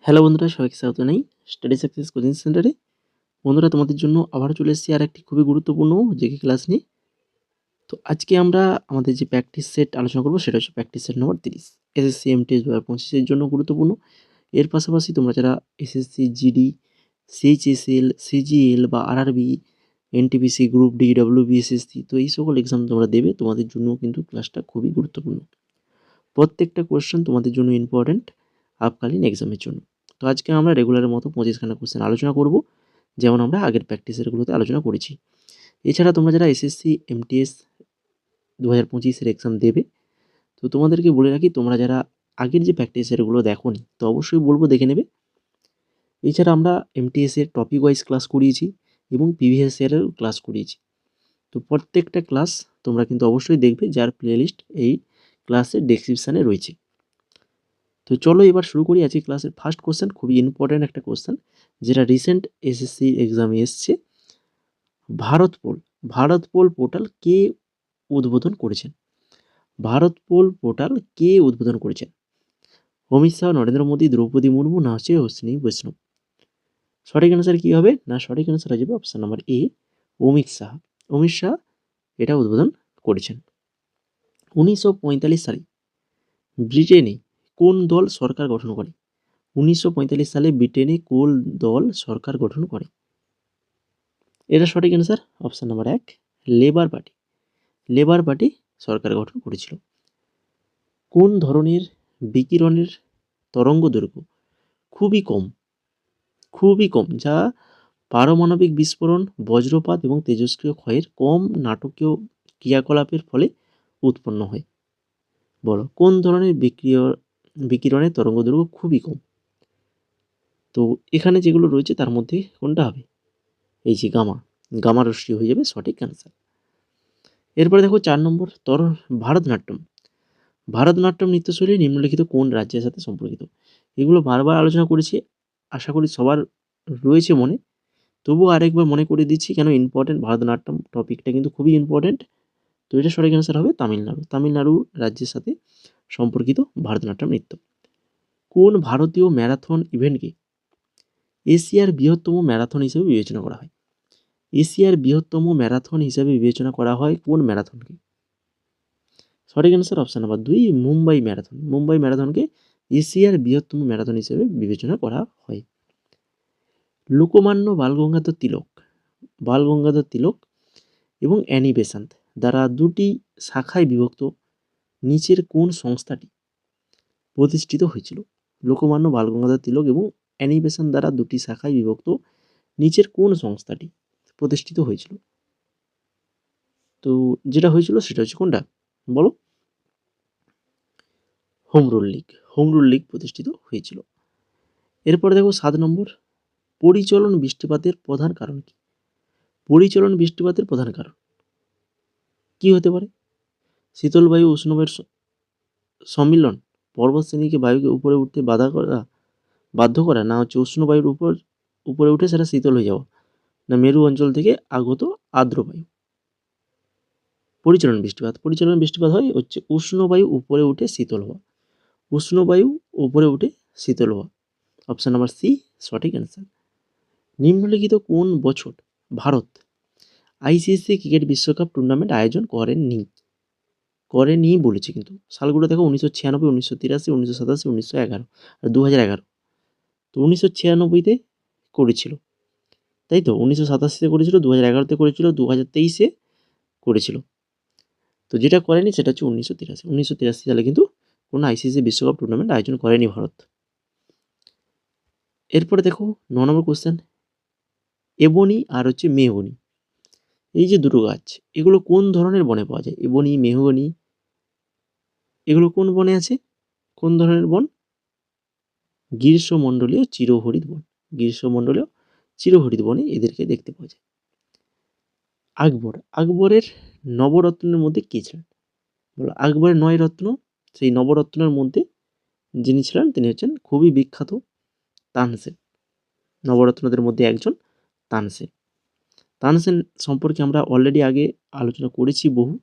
Hello বন্ধুরা, সবাইকে স্বাগত জানাই স্টাডি সাকসেস কোচিং সেন্টারে। বন্ধুরা, তোমাদের জন্য আবারও চলে এসেছি আর একটি খুবই গুরুত্বপূর্ণ জেকে ক্লাস নিয়ে। তো আজকে আমরা আমাদের যে প্র্যাকটিস সেট আলোচনা করবো সেটা হচ্ছে practice set number 30 SSC MTS 2025 এর জন্য গুরুত্বপূর্ণ। এর পাশাপাশি তোমরা যারা এসএসসি জিডি, সিএইচএসএল, সিজিএল বা RRB, NTPC, group D, WBSSC, তো এই সকল এক্সাম তোমরা দেবে, তোমাদের জন্য কিন্তু ক্লাসটা খুবই গুরুত্বপূর্ণ। প্রত্যেকটা কোয়েশ্চেন তোমাদের জন্য ইম্পর্টেন্ট আপকালীন এক্সামের জন্য। তো আজকে আমরা রেগুলারের মতো 25খানা কোয়েশ্চেন আলোচনা করব, যেমন আমরা আগের প্র্যাকটিসেরগুলোতে আলোচনা করেছি। এছাড়া তোমরা যারা এসএসসি এমটিএস 2025-এর এক্সাম দেবে, তো তোমাদেরকে বলে রাখি, তোমরা যারা আগের যে প্র্যাকটিসেরগুলো দেখোনি তো অবশ্যই বলবো দেখে নেবে। এছাড়া আমরা এমটিএসের টপিক ওয়াইজ ক্লাস করিয়েছি এবং প্রিভিয়াস ইয়ারেরও ক্লাস করিয়েছি। তো প্রত্যেকটা ক্লাস তোমরা কিন্তু অবশ্যই দেখবে, যার প্লেলিস্ট এই ক্লাসের ডেসক্রিপশানে রয়েছে। তো চলো এবার শুরু করি আজকে ক্লাসের ফার্স্ট কোশ্চেন, খুবই ইম্পর্ট্যান্ট একটা কোশ্চেন, যেটা রিসেন্ট এসএসসি এক্সামে এসছে। ভারত পোল পোর্টাল কে উদ্বোধন করেছেন? ভারত পোল পোর্টাল কে উদ্বোধন করেছেন? অমিত শাহ, নরেন্দ্র মোদী, দ্রৌপদী মুর্মু, না হচ্ছে অশ্বিনী বৈষ্ণব? সঠিক অ্যান্সার কি হবে? না, সঠিক অ্যান্সার হয়ে যাবে option number A, Amit Shah. Amit Shah এটা উদ্বোধন করেছেন। 1945 সালে ব্রিটেনে কোন দল সরকার গঠন করে? 1945 সালে ব্রিটেনে কোন দল সরকার গঠন করে? এটা সঠিক answer option number 1, Labour Party. Labour Party সরকার গঠন করেছিল। কোন ধরনের বিকিরণের তরঙ্গ দৈর্ঘ্য খুবই কম, যা পারমাণবিক বিস্ফোরণ, বজ্রপাত এবং তেজস্ক্রিয় ক্ষয়ের কম নাটকীয় ক্রিয়াকলাপের ফলে উৎপন্ন হয়? বলো, কোন ধরনের বিকিরণের তরঙ্গ দৈর্ঘ্য খুবই কম? তো এখানে যেগুলো রয়েছে তার মধ্যে কোনটা হবে? এই যে গামা রশ্মি হয়ে যাবে সঠিক অ্যান্সার। এরপরে দেখো 4 নম্বর, ভারতনাট্যম। ভারতনাট্যম নৃত্যশৈলী নিম্নলিখিত কোন রাজ্যের সাথে সম্পর্কিত? এগুলো বারবার আলোচনা করেছি, আশা করি সবার রয়েছে মনে, তবুও আরেকবার মনে করে দিচ্ছি কেন ইম্পর্টেন্ট। ভারতনাট্যম টপিকটা কিন্তু খুবই ইম্পর্টেন্ট। তো এটা সঠিক অ্যান্সার হবে তামিলনাড়ু রাজ্যের সাথে সম্পর্কিত ভারতনাট্যম নৃত্য। কোন ভারতীয় ম্যারাথন ইভেন্টকে এশিয়ার বৃহত্তম ম্যারাথন হিসেবে বিবেচনা করা হয়? এশিয়ার বৃহত্তম ম্যারাথন হিসেবে বিবেচনা করা হয় কোন ম্যারাথনকে? সঠিক অ্যান্সার অপশন নাম্বার 2, মুম্বাই ম্যারাথনকে এশিয়ার বৃহত্তম ম্যারাথন হিসেবে বিবেচনা করা হয়। লোকমান্য বালগঙ্গাধর তিলক এবং অ্যানি বেসান্ত দ্বারা দুটি শাখায় বিভক্ত নিচের কোন সংস্থাটি প্রতিষ্ঠিত হয়েছিল? লোকমান্য বালগঙ্গাধর তিলক এবং অ্যানি বেসান্ত দ্বারা দুটি শাখায় বিভক্ত নিচের কোন সংস্থাটি প্রতিষ্ঠিত হয়েছিল? তো যেটা হয়েছিল সেটা হচ্ছে কোনটা বলো? হোম রুল লীগ প্রতিষ্ঠিত হয়েছিল। এরপরে দেখো 7 নম্বর, পরিচলন বৃষ্টিপাতের প্রধান কারণ কি? পরিচলন বৃষ্টিপাতের প্রধান কারণ কি হতে পারে? শীতল বায়ু উষ্ণবায়ুর সম্মিলন, পর্বতশ্রেণীকে বায়ুকে উপরে উঠতে বাধ্য করা, না হচ্ছে উষ্ণ বায়ুর উপরে উঠে সেটা শীতল হয়ে যাওয়া, না মেরু অঞ্চল থেকে আগত আর্দ্র বায়ু? পরিচলন বৃষ্টিপাত হয় হচ্ছে উষ্ণ বায়ু উপরে উঠে শীতল হওয়া। অপশন নাম্বার সি সঠিক অ্যান্সার। নিম্নলিখিত কোন বছর ভারত আইসিসি ক্রিকেট বিশ্বকাপ টুর্নামেন্ট আয়োজন করেনি বলেছে? কিন্তু সালগুলো দেখো 1996, 1983, 1987, 1911 আর 2011। তো 1996-তে করেছিল, তাই তো? 1987-তে করেছিল, 2011-তে করেছিল, 2023-এ করেছিল। তো যেটা করেনি সেটা হচ্ছে 1983 সালে কিন্তু কোনো আইসিসি বিশ্বকাপ টুর্নামেন্ট আয়োজন করেনি ভারত। এরপরে দেখো 9 নম্বর কোশ্চেন, এবনি আর হচ্ছে মেহগনি, এই যে দুটো গাছ, এগুলো কোন ধরনের বনে পাওয়া যায়? এবনি, মেহগনি, এগুলো কোন বনে আছে? কোন ধরনের বন? গ্রীষ্মমণ্ডলীয় চিরহরিৎ বনে এদেরকে দেখতে পাওয়া যায়। আকবরের নবরত্নের মধ্যে কে ছিলেন? বলো, আকবরের 9 রত্ন, সেই নবরত্নের মধ্যে যিনি ছিলেন তিনি হচ্ছেন খুবই বিখ্যাত তানসেন। নবরত্নদের মধ্যে একজন তানসেন সম্পর্কে আমরা অলরেডি আগে আলোচনা করেছি, বহু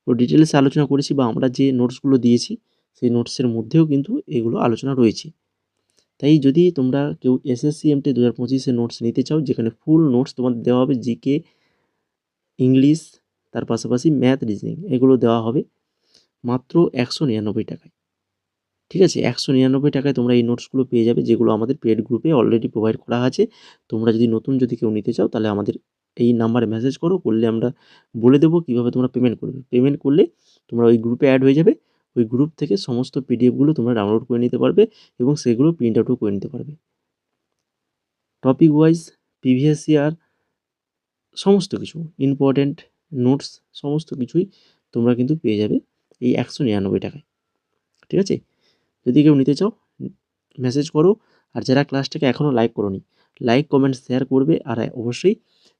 ডিটেলসে আলোচনা করেছি, বা আমরা যে নোটসগুলো দিয়েছি সেই নোটসের মধ্যেও কিন্তু এগুলো আলোচনা রয়েছে। তাই যদি তোমরা কেউ এসএসসি এমটি 2025 নোটস নিতে চাও, যেখানে ফুল নোটস তোমাদের দেওয়া হবে, জিকে, ইংলিশ, তার পাশাপাশি ম্যাথ, রিজনিং এগুলো দেওয়া হবে মাত্র 199 টাকায়। ঠিক আছে, 199 টাকায় তোমরা এই নোটসগুলো পেয়ে যাবে, যেগুলো আমাদের পেড গ্রুপে অলরেডি প্রোভাইড করা আছে। তোমরা যদি নতুন কেউ নিতে চাও, তাহলে আমাদের এই নাম্বারে মেসেজ করলে আমরা বলে দেবো কীভাবে তোমরা পেমেন্ট করবে। পেমেন্ট করলে তোমরা ওই গ্রুপে অ্যাড হয়ে যাবে। ওই গ্রুপ থেকে সমস্ত পিডিএফগুলো তোমরা ডাউনলোড করে নিতে পারবে এবং সেগুলো প্রিন্ট আউটও করে নিতে পারবে। টপিক ওয়াইজ, প্রিভিয়াস ইয়ার, সমস্ত কিছু ইম্পর্ট্যান্ট নোটস সমস্ত কিছুই তোমরা কিন্তু পেয়ে যাবে এই 199 টাকায়। ঠিক আছে, যদি কেউ নিতে চাও মেসেজ করো। আর যারা ক্লাসটাকে এখনও লাইক করোনি, লাইক, কমেন্ট, শেয়ার করবে। আর অবশ্যই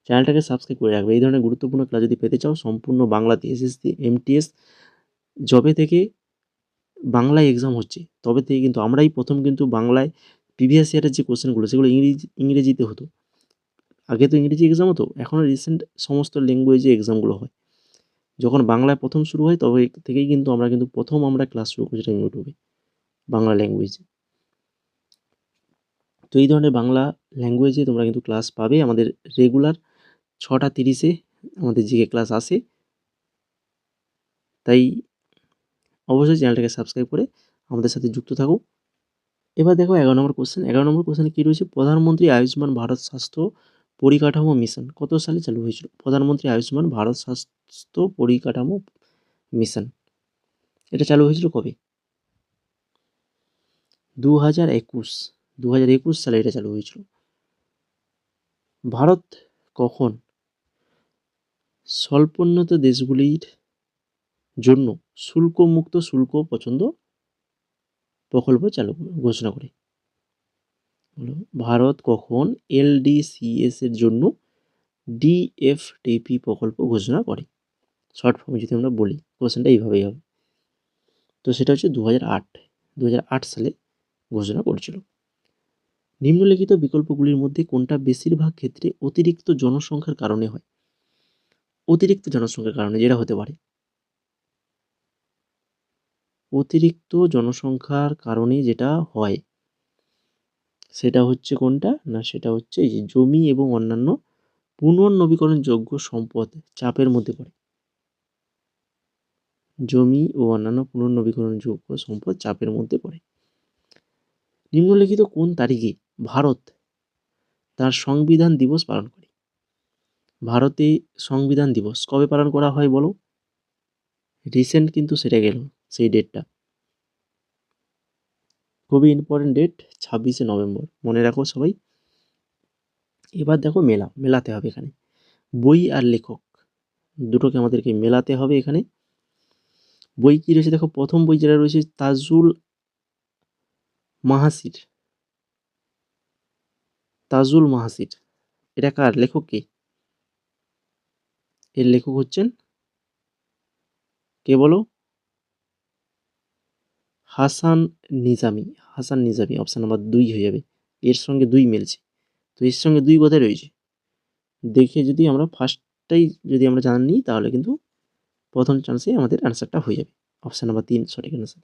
চ্যানেলটাকে সাবস্ক্রাইব করে রাখবে। এই ধরনের গুরুত্বপূর্ণ ক্লাস যদি পেতে চাও, সম্পূর্ণ বাংলাতে এসএসসি এমটিএস জবে থেকে বাংলায় এক্সাম হচ্ছে, তবে থেকে কিন্তু আমরাই প্রথম কিন্তু বাংলায় প্রিভিয়াস ইয়ারের যে কোশ্চেনগুলো সেগুলো ইংরেজিতে হতো। আগে তো ইংরেজি এক্সাম হতো, এখনও রিসেন্ট সমস্ত ল্যাঙ্গুয়েজে এক্সামগুলো হয়। যখন বাংলায় প্রথম শুরু হয় তবে থেকেই কিন্তু আমরা প্রথম ক্লাস শুরু করেছিলাম ইউটিউবে বাংলা ল্যাঙ্গুয়েজে। তো এই ধরনের বাংলা ল্যাঙ্গুয়েজে তোমরা কিন্তু ক্লাস পাবে। আমাদের রেগুলার 6:30-এ আমাদের জিকে ক্লাস আসে। তাই অবশ্যই চ্যানেলটাকে সাবস্ক্রাইব করে আমাদের সাথে যুক্ত থাকো। এবার দেখো 11 নম্বর কোশ্চেন। 11 নম্বর কোশ্চেনে কী রয়েছে? প্রধানমন্ত্রী আয়ুষ্মান ভারত স্বাস্থ্য পরিকাঠামো মিশন কত সালে চালু হয়েছিল? প্রধানমন্ত্রী আয়ুষ্মান ভারত স্বাস্থ্য পরিকাঠামো মিশন, এটা চালু হয়েছিল কবে? 2021। 2021 সালে এটা চালু হয়েছিল। ভারত কখন স্বল্পোন্নত দেশগুলির জন্য শুল্কমুক্ত শুল্ক পছন্দ প্রকল্প ঘোষণা করে? ভারত কখন এলডিসিএস এর জন্য ডিএফটিপি প্রকল্প ঘোষণা করে? শর্ট ফর্মে যদি আমরা বলি, কোশ্চেনটা এইভাবেই হবে। তো সেটা হচ্ছে 2008 সালে ঘোষণা করেছিল। নিম্নলিখিত বিকল্পগুলির মধ্যে কোনটা বেশিরভাগ ক্ষেত্রে অতিরিক্ত জনসংখ্যার কারণে হয়? অতিরিক্ত জনসংখ্যার কারণে যেটা হতে পারে, অতিরিক্ত জনসংখ্যার কারণে যেটা হয় সেটা হচ্ছে কোনটা না, সেটা হচ্ছে এই যে জমি এবং অন্যান্য পুনর্নবীকরণযোগ্য সম্পদ চাপের মধ্যে পড়ে। জমি ও অন্যান্য পুনর্নবীকরণযোগ্য সম্পদ চাপের মধ্যে পড়ে। নিম্নলিখিত কোন তারিখে ভারত তার সংবিধান দিবস পালন করে? ভারতে সংবিধান দিবস কবে পালন করা হয় বলো? রিসেন্ট কিন্তু সেটা গেল সেই ডেটটা, খুবই ইম্পর্টেন্ট ডেট, 26শে নভেম্বর, মনে রাখো সবাই। এবার দেখো মেলাতে হবে এখানে বই আর লেখক দুটোকে আমাদেরকে মেলাতে হবে। এখানে বই কি রয়েছে দেখো, প্রথম বই যেটা রয়েছে তাজুল মাহাসির, এটা কার লেখক? কে? এর লেখক হচ্ছেন কে বলো? হাসান নিজামি। অপশন নাম্বার 2 হয়ে যাবে, এর সঙ্গে 2 মিলছে। তো এর সঙ্গে 2 কোথায় রয়েছে দেখে যদি আমরা ফার্স্টটাই যদি আমরা জানি নিই, তাহলে কিন্তু প্রথম চান্সে আমাদের অ্যান্সারটা হয়ে যাবে। অপশন নাম্বার 3 সঠিক অ্যান্সার।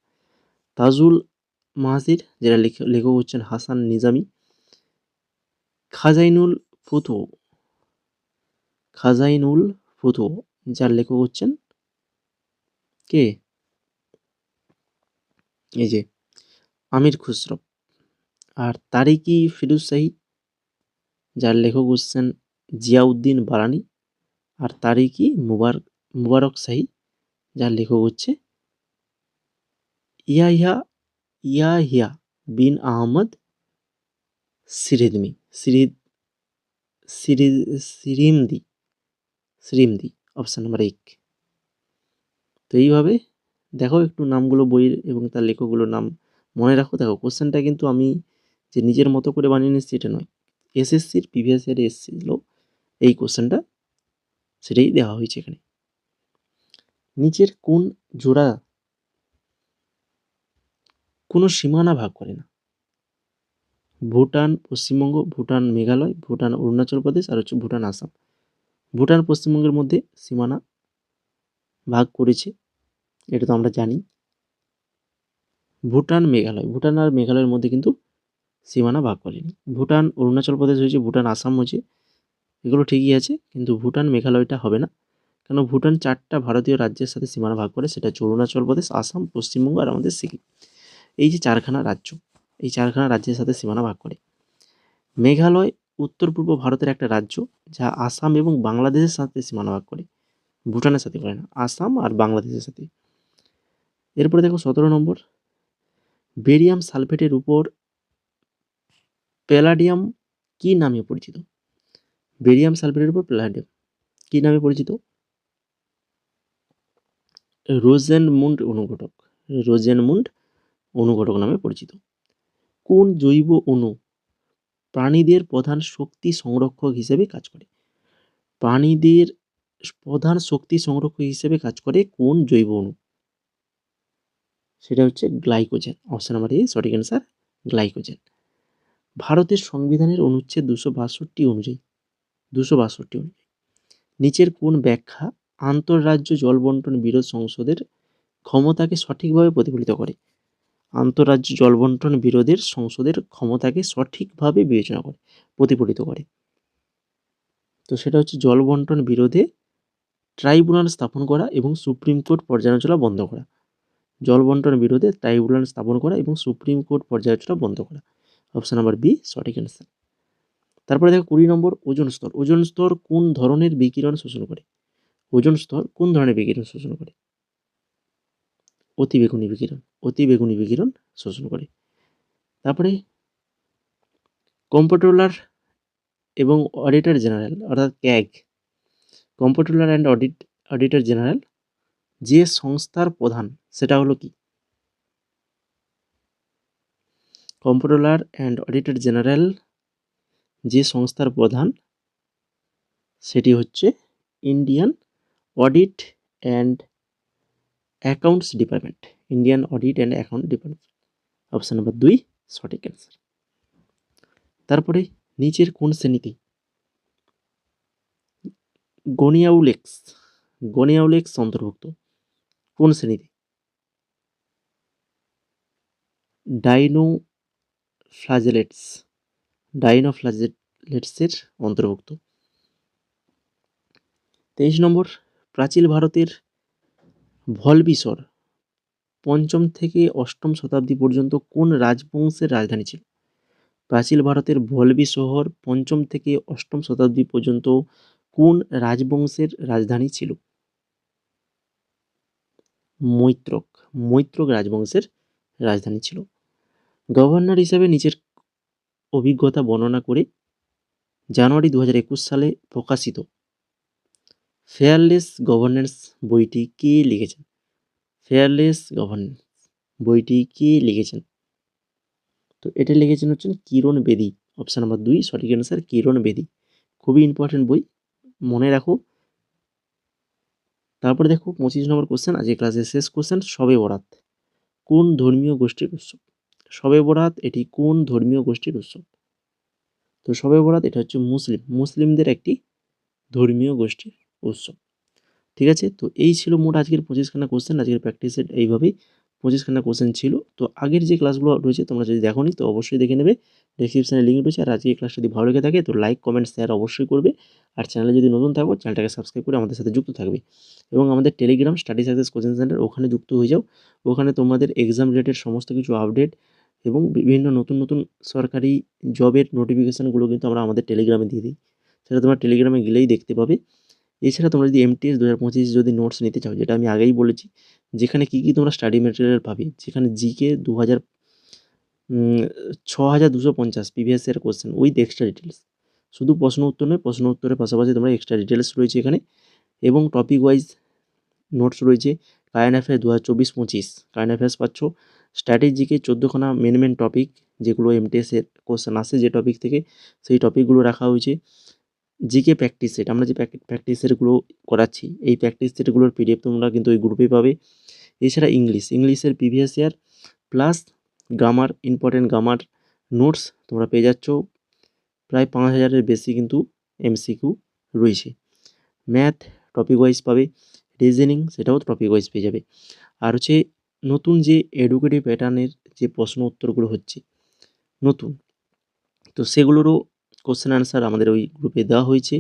তাজুল মাহাসির, যেটা লেখক হচ্ছেন হাসান নিজামি। খাজাইনুল ফুতুহ, যার লেখক হচ্ছেন কে? এই যে আমির খুসরো। আর তারিকি ফিরোজ শাহী, যার লেখক হচ্ছেন জিয়াউদ্দিন বারানি। আর তারিকি মুবারক শাহী, যার লেখক হচ্ছে ইয়াহিয়া বিন আহমদ সিরিমদি। Option number 1। তো এইভাবে দেখো একটু নামগুলো বইয়ের এবং তার লেখকগুলোর নাম মনে রাখো। দেখো কোশ্চেনটা কিন্তু আমি যে নিজের মতো করে বানিয়ে নিচ্ছি এটা নয়, এসএসসির প্রিভিয়াস ইয়ারে এসেছিল এই কোশ্চেনটা, সেটাই দেওয়া হয়েছে এখানে। নিচের কোন জোড়া কোনো সীমানা ভাগ করে না? ভুটান পশ্চিমবঙ্গ, ভুটান মেঘালয়, ভুটান অরুণাচল প্রদেশ, আর হচ্ছে ভুটান আসাম। ভুটান পশ্চিমবঙ্গের মধ্যে সীমানা ভাগ করেছে, এটা তো আমরা জানি। ভুটান আর মেঘালয়ের মধ্যে কিন্তু সীমানা ভাগ করেনি। ভুটান, অরুণাচল প্রদেশ হয়েছে, ভুটান, আসাম হয়েছে, এগুলো ঠিকই আছে, কিন্তু ভুটান, মেঘালয়টা হবে না, কেন ভুটান 4টা ভারতীয় রাজ্যের সাথে সীমানা ভাগ করে, সেটা হচ্ছে অরুণাচল প্রদেশ, আসাম, পশ্চিমবঙ্গ আর আমাদের সিকিম। এই যে 4খানা রাজ্য, এই 4খানা রাজ্যের সাথে সীমানা ভাগ করে। মেঘালয় উত্তর পূর্ব ভারতের একটা রাজ্য, যা আসাম এবং বাংলাদেশের সাথে সীমানা ভাগ করে, ভুটানের সাথে করে না, আসাম আর বাংলাদেশের সাথে। এরপরে দেখো 17 নম্বর, বেরিয়াম সালফেটের উপর প্যালাডিয়াম কি নামে পরিচিত? বেরিয়াম সালফেটের উপর প্যালাডিয়াম কি নামে পরিচিত? রোজেনমুন্ড অনুঘটক, রোজেনমুন্ড অনুঘটক নামে পরিচিত। কোন জৈব অণু প্রাণীদের প্রধান শক্তি সংরক্ষক হিসেবে কাজ করে? প্রাণীদের প্রধান শক্তি সংরক্ষক হিসেবে কাজ করে কোন জৈব অণু? সেটা হচ্ছে গ্লাইকোজেন। অপশন নাম্বার এ সঠিক অ্যান্সার, গ্লাইকোজেন। ভারতের সংবিধানের অনুচ্ছেদ 262 অনুযায়ী নিচের কোন ব্যাখ্যা আন্তঃরাজ্য জল বন্টন বিরোধ সংসদের ক্ষমতাকে সঠিকভাবে প্রতিফলিত করে? আন্তঃরাজ্য জল বন্টন বিরোধের সংসদের ক্ষমতাকে সঠিকভাবে বিবেচনা করে, প্রতিফলিত করে। তো সেটা হচ্ছে জল বন্টন বিরোধে ট্রাইব্যুনাল স্থাপন করা এবং সুপ্রিম কোর্ট পর্যালোচনা বন্ধ করা। জল বন্টন বিরোধে ট্রাইব্যুনাল স্থাপন করা এবং সুপ্রিম কোর্ট পর্যালোচনা বন্ধ করা। অপশন নাম্বার বি সঠিক অ্যান্সার। তারপরে দেখো 20 নম্বর, ওজোন স্তর। ওজোন স্তর কোন ধরনের বিকিরণ শোষণ করে? ওজোন স্তর কোন ধরনের বিকিরণ শোষণ করে? অতিবেগুনি বিকিরণ, অতিবেগুনি বিকিরণ শোষণ করে। তারপরে কম্পট্রোলার এবং অডিটর জেনারেল অর্থাৎ CAG, comptroller and auditor general যে সংস্থার প্রধান সেটা হলো কি? কম্পট্রোলার অ্যান্ড অডিটর জেনারেল যে সংস্থার প্রধান সেটি হচ্ছে Indian audit and accounts department, Indian audit and account department. Option number 2 সঠিক অ্যান্সার। তারপরে নিচের কোন শ্রেণীতে গনিয়াউলেক্স, গনিয়াউলেক্স অন্তর্ভুক্ত? কোন শ্রেণীতে? ডাইনোফ্লাজেলেটস, ডাইনোফ্লাজেলেটসের অন্তর্ভুক্ত। 23 নম্বর, প্রাচীন ভারতের ভলবিসর 5ম থেকে 8ম শতাব্দী পর্যন্ত কোন রাজবংশের রাজধানী ছিল? প্রাচীন ভারতের ভলবি শহর 5ম থেকে 8ম শতাব্দী পর্যন্ত কোন রাজবংশের রাজধানী ছিল? মৈত্রক, মৈত্রক রাজবংশের রাজধানী ছিল। গভর্নর হিসেবে নিচের অভিজ্ঞতা বর্ণনা করে জানুয়ারি 2021 সালে প্রকাশিত ফেয়ারলেস গভর্নেন্স বইটি কে লিখেছেন? ফেয়ারলেস গভর্নেন্স বইটি কে লিখেছেন? তো এটা লিখেছেন হচ্ছেন কিরণ বেদি। অপশন নাম্বার 2 সঠিক অ্যান্সার, কিরণ বেদি। খুবই ইম্পর্টেন্ট বই, মনে রাখো। তারপরে দেখো 25 নম্বর কোশ্চেন, আজকে ক্লাসের শেষ কোশ্চেন, শবে বরাত কোন ধর্মীয় গোষ্ঠীর উৎসব? শবে বরাত এটি কোন ধর্মীয় গোষ্ঠীর উৎসব? তো শবে বরাত এটা হচ্ছে মুসলিমদের একটি ধর্মীয় গোষ্ঠীর উৎসব। ঠিক আছে, তো এই ছিল মোট আজকের 25খানা কোশ্চেন। আজকের প্র্যাকটিস সেট এইভাবেই 25খানা কোশ্চেন ছিল। তো আগের যে ক্লাসগুলো রয়েছে তোমরা যদি দেখোনি তো অবশ্যই দেখে নেবে, ডেসক্রিপশনে লিঙ্ক রয়েছে। আর আজকের ক্লাস যদি ভালো লেগে থাকে তো লাইক, কমেন্ট, শেয়ার অবশ্যই করবে। আর চ্যানেলে যদি নতুন থাকো চ্যানেলটাকে সাবস্ক্রাইব করে আমাদের সাথে যুক্ত থাকবে। এবং আমাদের Telegram study success coaching centre, ওখানে যুক্ত হয়ে যাও। ওখানে তোমাদের এক্সাম রিলেটেড সমস্ত কিছু আপডেট এবং বিভিন্ন নতুন নতুন সরকারি জবের নোটিফিকেশানগুলো কিন্তু আমরা আমাদের টেলিগ্রামে দিয়ে দিই, সেটা তোমরা টেলিগ্রামে গেলেই দেখতে পাবে। এছাড়া তোমরা যদি MTS 2025 যদি নোটস নিতে চাও, যেটা আমি আগেই বলেছি, যেখানে কী কী তোমরা স্টাডি ম্যাটেরিয়াল পাবে, যেখানে GK 6250 previous year question with extra details, শুধু প্রশ্ন উত্তর নয়, প্রশ্ন উত্তরের পাশাপাশি তোমরা এক্সট্রা ডিটেলস রয়েছে এখানে, এবং টপিক ওয়াইজ নোটস রয়েছে। কারেন্ট অ্যাফেয়ার্স 2024-25 কারেন্ট অ্যাফেয়ার্স পাচ্ছ। স্ট্র্যাটেজিকে 14খানা মেন টপিক, যেগুলো MTS-এর কোশ্চেন আসে যে টপিক থেকে, সেই টপিকগুলো রাখা হয়েছে। জিকে প্র্যাকটিস সেট, আমরা যে প্র্যাকটিস সেটগুলো করাচ্ছি, এই প্র্যাকটিস সেটগুলোর PDF তোমরা কিন্তু ওই গ্রুপে পাবে। এছাড়া ইংলিশের previous year plus grammar, important grammar notes তোমরা পেয়ে যাচ্ছ। প্রায় 5000-এর বেশি কিন্তু MCQ রয়েছে। ম্যাথ টপিক ওয়াইজ পাবে, রিজনিং সেটাও টপিক ওয়াইজ পেয়ে যাবে। আর হচ্ছে নতুন যে এডুকেটিভ প্যাটার্নের যে প্রশ্ন উত্তরগুলো হচ্ছে নতুন, তো সেগুলোরও কোশ্চেন অ্যান্সার আমাদের ওই গ্রুপে দেওয়া হয়েছে।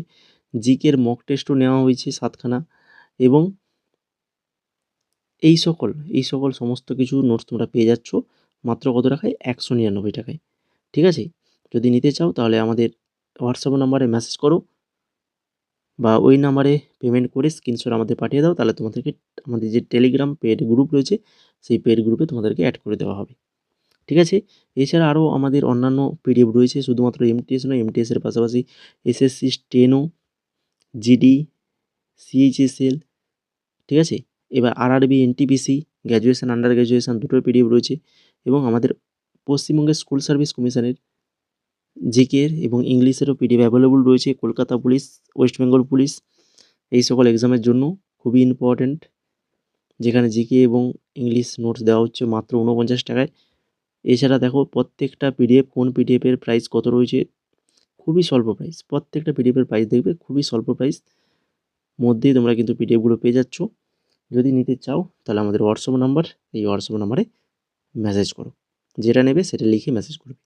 জিকের মক টেস্টও নেওয়া হয়েছে 7খানা এবং এই সকল সমস্ত কিছু নোটস তোমরা পেয়ে যাচ্ছ মাত্র কত টাকায়? 199 টাকায়। ঠিক আছে? যদি নিতে চাও তাহলে আমাদের হোয়াটসঅ্যাপ নাম্বারে মেসেজ করো বা ওই নাম্বারে পেমেন্ট করে স্ক্রিনশট আমাদের পাঠিয়ে দাও, তাহলে তোমাদেরকে আমাদের যে টেলিগ্রাম পেড গ্রুপ রয়েছে সেই পেড গ্রুপে তোমাদেরকে অ্যাড করে দেওয়া হবে। ঠিক আছে? এছাড়া আরও আমাদের অন্যান্য পিডিএফ রয়েছে, শুধুমাত্র এমটিএস নয়, এমটিএসের পাশাপাশি এসএসসি, স্টেনো, জিডি, সিএইচএসএল, ঠিক আছে? এবার RRB, NTPC, graduation, under graduation দুটোর পিডিএফ রয়েছে এবং আমাদের পশ্চিমবঙ্গের স্কুল সার্ভিস কমিশনের জিকের এবং ইংলিশেরও পিডিএফ অ্যাভেলেবল রয়েছে। Kolkata police, West Bengal police এই সকল এক্সামের জন্য খুবই ইম্পর্ট্যান্ট, যেখানে জিকে এবং ইংলিশ নোটস দেওয়া হচ্ছে মাত্র 49 টাকায়। এছাড়া দেখো প্রত্যেকটা পিডিএফ, কোন পিডিএফের প্রাইস কত রয়েছে, খুবই স্বল্প প্রাইস। প্রত্যেকটা পিডিএফের প্রাইস দেখবে খুবই স্বল্প প্রাইস মধ্যেই তোমরা কিন্তু পিডিএফগুলো পেয়ে যাচ্ছ। যদি নিতে চাও তাহলে আমাদের হোয়াটসঅ্যাপ নাম্বার, এই হোয়াটসঅ্যাপ নাম্বারে মেসেজ করো, যেটা নেবে সেটা লিখে মেসেজ করবে।